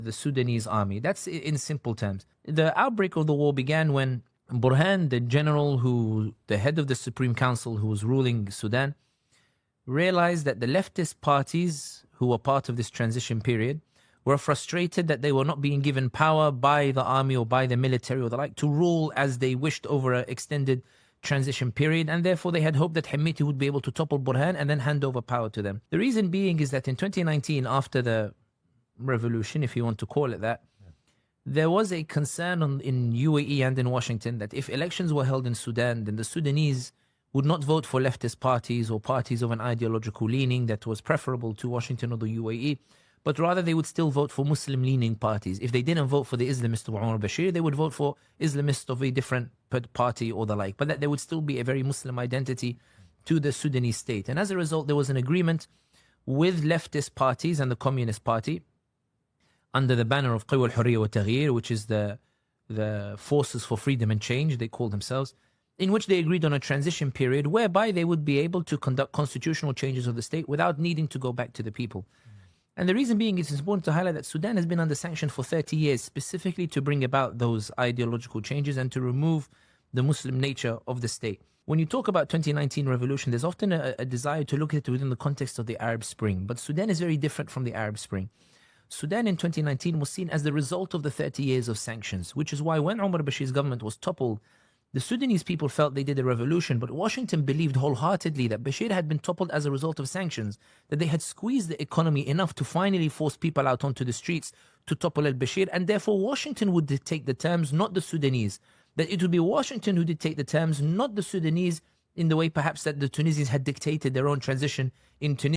the Sudanese army. That's in simple terms. The outbreak of the war began when Burhan, the head of the Supreme Council who was ruling Sudan, realized that the leftist parties who were part of this transition period were frustrated that they were not being given power by the army or by the military or the like to rule as they wished over an extended transition period, and therefore they had hoped that Hemeti would be able to topple Burhan and then hand over power to them. The reason being is that in 2019, after the revolution, if you want to call it that, there was a concern in UAE and in Washington that if elections were held in Sudan, then the Sudanese would not vote for leftist parties or parties of an ideological leaning that was preferable to Washington or the UAE, but rather they would still vote for Muslim-leaning parties. If they didn't vote for the Islamists of Umar Bashir, they would vote for Islamists of a different party or the like, but that there would still be a very Muslim identity to the Sudanese state. And as a result, there was an agreement with leftist parties and the Communist Party under the banner of Qiwa al-Hurriya wa Taghyir, which is the Forces for Freedom and Change, they call themselves, in which they agreed on a transition period whereby they would be able to conduct constitutional changes of the state without needing to go back to the people. And the reason being, it's important to highlight that Sudan has been under sanction for 30 years, specifically to bring about those ideological changes and to remove the Muslim nature of the state. When you talk about 2019 revolution, there's often a desire to look at it within the context of the Arab Spring. But Sudan is very different from the Arab Spring. Sudan in 2019 was seen as the result of the 30 years of sanctions, which is why when Umar Bashir's government was toppled, the Sudanese people felt they did a revolution, but Washington believed wholeheartedly that Bashir had been toppled as a result of sanctions, that they had squeezed the economy enough to finally force people out onto the streets to topple al-Bashir, and therefore Washington would dictate the terms, not the Sudanese. That it would be Washington who dictate the terms, not the Sudanese, in the way perhaps that the Tunisians had dictated their own transition in Tunisia.